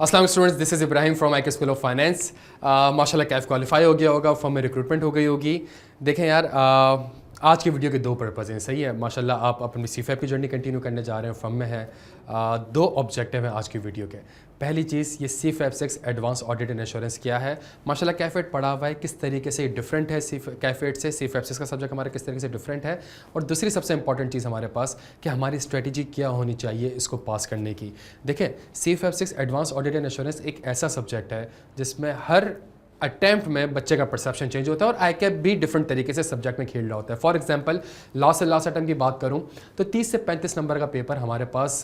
अस्सलाम students, this is Ibrahim from IK school of finance. माशाल्लाह Kaif qualify हो गया होगा, फर्म में रिक्रूटमेंट हो गई होगी। देखें यार, आज की वीडियो के दो पर्पज़ हैं। सही है, माशाल्लाह आप अपनी CFAP की जर्नी कंटिन्यू करने जा रहे हैं, फर्म में है। दो ऑब्जेक्टिव हैं आज की वीडियो के। पहली चीज़, ये CFAP 6 advance audit and assurance क्या है। माशाल्लाह कैफेट पढ़ा हुआ है, किस तरीके से ये डिफरेंट है कैफेट से। CFAP 6 का सब्जेक्ट हमारा किस तरीके से डिफरेंट है। और दूसरी सबसे इंपॉर्टेंट चीज़ हमारे पास कि हमारी स्ट्रेटजी क्या होनी चाहिए इसको पास करने की। देखें, CFAP 6 advance audit and assurance एक ऐसा सब्जेक्ट है जिसमें हर अटैम्प्ट में बच्चे का परसेप्शन चेंज होता है और ICAP भी डिफरेंट तरीके से सब्जेक्ट में खेल रहा होता है। फॉर एग्जांपल, लास्ट अटैम्प्ट की बात करूं तो 30 से 35 नंबर का पेपर हमारे पास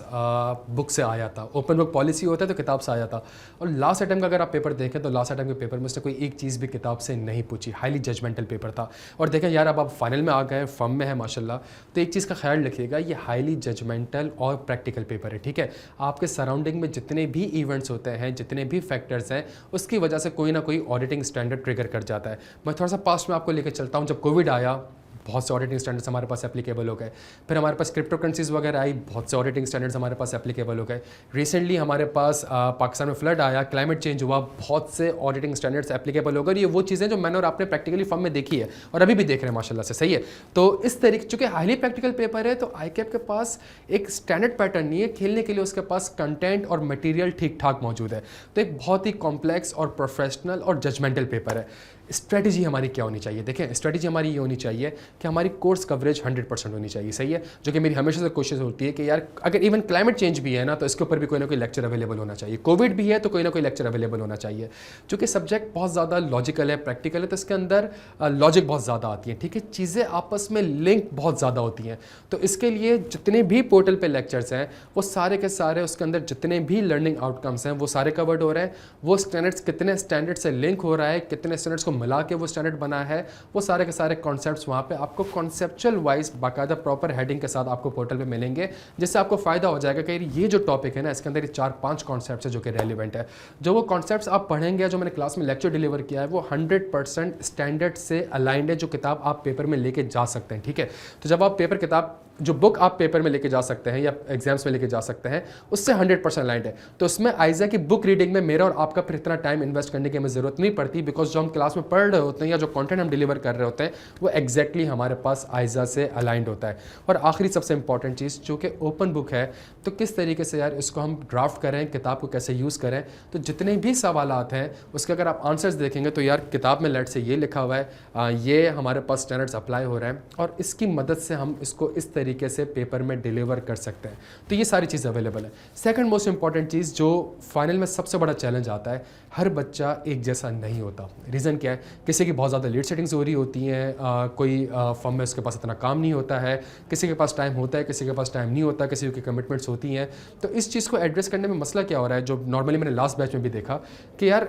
बुक से आया था। ओपन बुक पॉलिसी होता है तो किताब से आया था। और लास्ट अटैम्प्ट का अगर आप पेपर देखें तो लास्ट अटैम्प्ट के पेपर में उसने कोई एक चीज़ भी किताब से नहीं पूछी। हाईली जजमेंटल पेपर था। और देखें यार, अब आप फाइनल में आ गए, फर्म में है माशाल्लाह, तो एक चीज़ का ख्याल रखिएगा, ये हाईली जजमेंटल और प्रैक्टिकल पेपर है। ठीक है, आपके सराउंडिंग में जितने भी इवेंट्स होते हैं, जितने भी फैक्टर्स हैं, उसकी वजह से कोई ना कोई ऑडिटिंग स्टैंडर्ड ट्रिगर कर जाता है। मैं थोड़ा सा पास्ट में आपको लेकर चलता हूँ। जब कोविड आया, बहुत से ऑडिटिंग स्टैंडर्ड्स हमारे पास एप्लीकेबल हो गए। फिर हमारे पास क्रिप्टो करेंसीज वगैरह आई, बहुत से ऑडिटिंग स्टैंडर्ड्स हमारे पास एप्लीकेबल हो गए। रिसेंटली हमारे पास पाकिस्तान में फ्लड आया, क्लाइमेट चेंज हुआ, बहुत से ऑडिटिंग स्टैंडर्ड्स एप्लीकेबल हो गए। ये वो चीज़ें जो मैंने और आपने प्रैक्टिकली फर्म में देखी है और अभी भी देख रहे हैं माशाल्लाह से। सही है, तो इस तरीके, चूँकि हाईली प्रैक्टिकल पेपर है तो ICAP के पास एक स्टैंडर्ड पैटर्न नहीं है खेलने के लिए। उसके पास कंटेंट और मटेरियल ठीक ठाक मौजूद है। तो एक बहुत ही कॉम्प्लेक्स और प्रोफेशनल और जजमेंटल पेपर है। स्ट्रेटजी हमारी क्या होनी चाहिए? देखें, स्ट्रेटजी हमारी ये होनी चाहिए कि हमारी कोर्स कवरेज 100% होनी चाहिए। सही है, जो कि मेरी हमेशा से कोशिश होती है कि यार अगर इवन क्लाइमेट चेंज भी है ना, तो इसके ऊपर भी कोई ना कोई लेक्चर अवेलेबल होना चाहिए। कोविड भी है तो कोई ना कोई लेक्चर अवेलेबल होना चाहिए। चूँकि सब्जेक्ट बहुत ज़्यादा लॉजिकल है, प्रैक्टिकल है, तो इसके अंदर लॉजिक बहुत ज़्यादा आती है। ठीक है, चीज़ें आपस में लिंक बहुत ज़्यादा होती हैं। तो इसके लिए जितने भी पोर्टल पर लेक्चर्स हैं वो सारे के सारे, उसके अंदर जितने भी लर्निंग आउटकम्स हैं वो सारे कवर्ड हो रहे हैं। वो स्टैंडर्ड्स कितने स्टैंडर्ड से लिंक हो रहा है, कितने स्टैंडर्ड्स को मिला के वो स्टैंडर्ड बना है, वो सारे के सारे कॉन्सेप्ट्स वहाँ पे आपको कॉन्सेप्चुअल वाइज बाकायदा प्रॉपर हेडिंग के साथ आपको पोर्टल पे मिलेंगे, जिससे आपको फ़ायदा हो जाएगा कि ये जो टॉपिक है ना, इसके अंदर ये 4-5 कॉन्सेप्ट्स है जो कि रेलिवेंट है। जो वो कॉन्सेप्ट्स आप पढ़ेंगे, जो मैंने क्लास में लेक्चर डिलीवर किया है, वो 100% स्टैंडर्ड से अलाइंड है, जो किताब आप पेपर में लेके जा सकते हैं। ठीक है, तो जब आप पेपर किताब, जो बुक आप पेपर में लेके जा सकते हैं या एग्जाम्स में लेके जा सकते हैं, उससे 100% अलाइंड है। तो उसमें आइजा की बुक रीडिंग में मेरा और आपका फिर इतना टाइम इन्वेस्ट करने की हमें ज़रूरत नहीं पड़ती, बिकॉज जो हम क्लास में पढ़ रहे होते हैं या जो कंटेंट हम डिलीवर कर रहे होते हैं वो एग्जैक्टली हमारे पास आइजा से अलाइंड होता है। और आखिरी सबसे इंपॉर्टेंट चीज़, जो कि ओपन बुक है, तो किस तरीके से यार इसको हम ड्राफ्ट करें, किताब को कैसे यूज़ करें। तो जितने भी सवालात हैं उसके अगर आप आंसर्स देखेंगे तो यार किताब में लेट से ये लिखा हुआ है, ये हमारे पास स्टैंडर्ड्स अप्लाई हो रहे हैं और इसकी मदद से हम इसको इस तरीके से पेपर में डिलीवर कर सकते हैं। तो ये सारी चीज़ अवेलेबल है। सेकंड मोस्ट इंपॉर्टेंट चीज़ जो फाइनल में सबसे बड़ा चैलेंज आता है, हर बच्चा एक जैसा नहीं होता। रीज़न क्या है? किसी की बहुत ज़्यादा लेट सेटिंग्स हो रही होती हैं, कोई फर्म में उसके पास इतना काम नहीं होता है, किसी के पास टाइम होता है, किसी के पास टाइम नहीं होता, किसी की कमिटमेंट्स होती हैं। तो इस चीज़ को एड्रेस करने में मसला क्या हो रहा है, जो नॉर्मली मैंने लास्ट बैच में भी देखा कि यार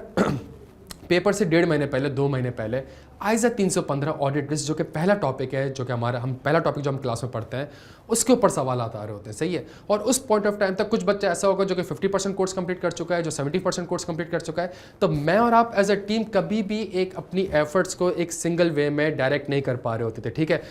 पेपर से 1.5 महीने पहले, 2 महीने पहले आइजा 315 ऑडिट रिस्क, जो कि पहला टॉपिक है, जो कि हम पहला टॉपिक जो हम क्लास में पढ़ते हैं, उसके ऊपर सवाल आ रहे होते हैं। सही है, और उस पॉइंट ऑफ टाइम तक कुछ बच्चा ऐसा होगा जो कि 50% कोर्स कंप्लीट कर चुका है, जो 70% कोर्स कंप्लीट कर चुका है। तो मैं और आप एज अ टीम कभी भी एक अपनी एफर्ट्स को एक सिंगल वे में डायरेक्ट नहीं कर पा रहे होते थे। ठीक है,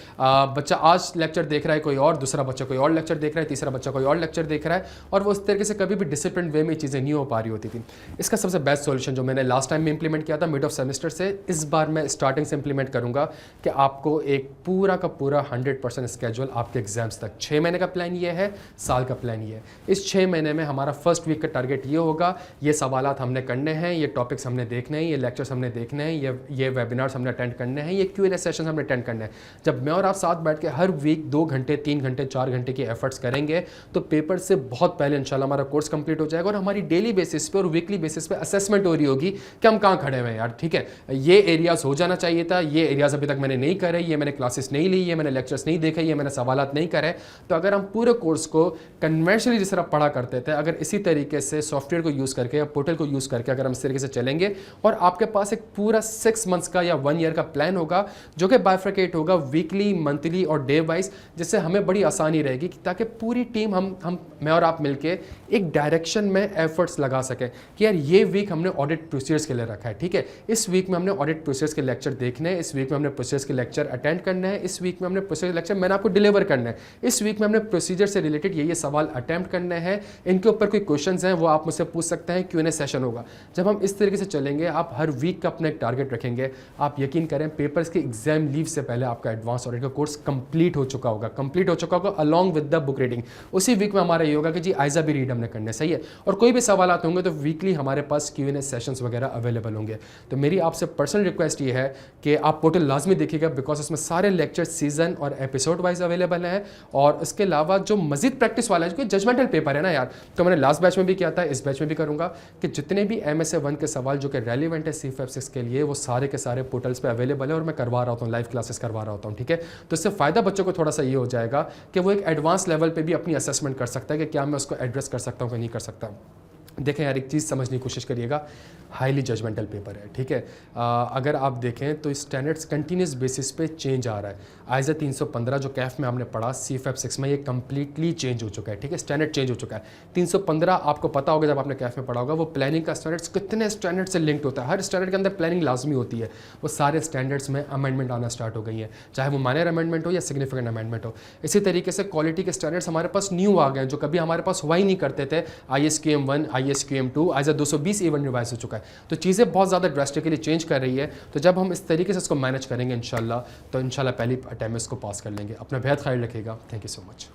बच्चा आज लेक्चर देख रहा है कोई और, दूसरा बच्चा कोई और लेक्चर देख रहा है, तीसरा बच्चा कोई और लेक्चर देख रहा है, और वो उस तरीके से कभी भी डिसिप्लिन वे में चीज़ें नहीं हो पा रही होती थी। इसका सबसे बेस्ट सोल्यूशन जो मैंने लास्ट टाइम में इंप्लीमेंट किया था मिड ऑफ सेमेस्टर से, इस बार मैं स्टार्टिंग से इंप्लीमेंट करूँगा कि आपको एक पूरा का पूरा 100% स्केड्यूल आपके एग्जाम्स तक, 6 महीने का प्लान ये है, साल का प्लान ये है। इस 6 महीने में हमारा फर्स्ट वीक का टारगेट ये होगा, ये सवालात हमने करने हैं, ये टॉपिक्स हमने देखने हैं, ये लेक्चर्स हमने देखने हैं, ये वेबिनार्स हमने अटेंड करने हैं, ये Q&A सेशन हमने अटेंड करने हैं। जब मैं और आप साथ बैठ के हर वीक 2 घंटे, 3 घंटे, 4 घंटे की एफर्ट्स करेंगे तो पेपर से बहुत पहले इंशाल्लाह हमारा कोर्स कंप्लीट हो जाएगा और हमारी डेली बेसिस पे और वीकली बेसिस पे असेसमेंट हो रही होगी कि हम कहाँ खड़े हुए हैं यार। ठीक है, ये एरियाज हो जाना चाहिए था, ये एरियाज अभी तक मैंने नहीं करे, ये मैंने क्लासेस नहीं ली, ये मैंने लेक्चर्स नहीं देखे, ये मैंने सवालात नहीं करे। तो अगर हम पूरे कोर्स को कन्वेंशनली जिस तरह पढ़ा करते थे, अगर इसी तरीके से सॉफ्टवेयर को यूज़ करके या पोर्टल को यूज़ करके अगर हम इस तरीके से चलेंगे और आपके पास एक पूरा 6 मंथ्स का या 1 ईयर का प्लान होगा जो कि बाइफरकेट होगा वीकली, मंथली और डे वाइज, जिससे हमें बड़ी आसानी रहेगी ताकि पूरी टीम हम मैं और आप मिलके एक डायरेक्शन में एफर्ट्स लगा सकें कि यार ये वीक हमने ऑडिट प्रोसीजर्स के लिए रखा है। ठीक है, इस वीक में हमने ऑडिट प्रोसीजर्स के लेक्चर देखने हैं, इस वीक में हमने प्रोसीजर्स के लेक्चर अटेंड करने हैं, इस वीक में हमने प्रोसीजर लेक्चर मैंने आपको डिलीवर करना है, इस वीक में हमने प्रोसीजर से रिलेटेड ये सवाल अटेम्प्ट करने हैं, इनके ऊपर कोई क्वेश्चंस हैं वो आप मुझसे पूछ सकते हैं, Q&A सेशन होगा। जब हम इस तरीके से चलेंगे, आप हर वीक का अपना एक टारगेट रखेंगे, आप यकीन करें पेपर्स के एग्जाम लीव से पहले आपका एडवांस ऑडिट का कोर्स कंप्लीट हो चुका होगा along with the book reading. उसी वीक में हमारा ये होगा कि जी आइजा भी रीड हमने करने, सही है। और कोई भी सवाल आते होंगे तो वीकली हमारे पास Q&A सेशंस वगैरह अवेलेबल होंगे। तो मेरी आपसे पर्सनल रिक्वेस्ट ये है कि आप पोर्टल लाजमी देखिएगा, बिकॉज उसमें सारे लेक्चर सीजन और एपिसोड वाइज अवेलेबल हैं। और इसके अलावा जो मजीद प्रैक्टिस वाला है, जो जजमेंटल पेपर है ना यार, तो मैंने लास्ट बैच में भी किया था, इस बैच में भी करूंगा कि जितने भी MSA 1 के सवाल जो कि रेलिवेंट है CFAP 6 के लिए, वो सारे के सारे पोर्टल्स पे अवेलेबल है और मैं करवा रहा हूँ, लाइव क्लासेस करवा रहा हूँ, ठीक है। तो इससे फ़ायदा बच्चों को थोड़ा सा ये हो जाएगा कि वो एक एडवांस लेवल पे भी अपनी असेसमेंट कर सकता है कि क्या मैं उसको एड्रेस कर सकता हूँ कि नहीं कर सकता। देखें यार, एक चीज़ समझने की कोशिश करिएगा, हाईली जजमेंटल पेपर है, ठीक है। अगर आप देखें तो स्टैंडर्ड्स कंटिन्यूस बेसिस पे चेंज आ रहा है। आइजा 315 जो कैफ में हमने पढ़ा CFAP 6 में, ये कम्प्लीटली चेंज हो चुका है, ठीक है। स्टैंडर्ड चेंज हो चुका है। 315 आपको पता होगा जब आपने कैफ में पढ़ा होगा, वो प्लानिंग का स्टैंडर्ड्स कितने स्टैंडर्ड से लिंक्ड होता है। हर स्टैंडर्ड के अंदर प्लानिंग लाजमी होती है। वो सारे स्टैंडर्ड्स में अमेंडमेंट आना स्टार्ट हो गई हैं, चाहे वो माइनर अमेंडमेंट हो या सिग्निफिकेंट अमेंडमेंट हो। इसी तरीके से क्वालिटी के स्टैंडर्ड्स हमारे पास न्यू आ गए हैं, जो कभी हमारे पास हुआ ही नहीं करते थे। ISQM 1, ISQM 2, आइजा 220 इवन रिवाइज हो चुका है। तो चीज़ें बहुत ज़्यादा ड्रास्टिकली चेंज कर रही है। तो जब हम इस तरीके से इसको मैनेज करेंगे इंशाल्लाह, तो इंशाल्लाह पहली अटेम्प्ट में इसको पास कर लेंगे। अपना बेहद ख्याल रखिएगा। Thank you so much.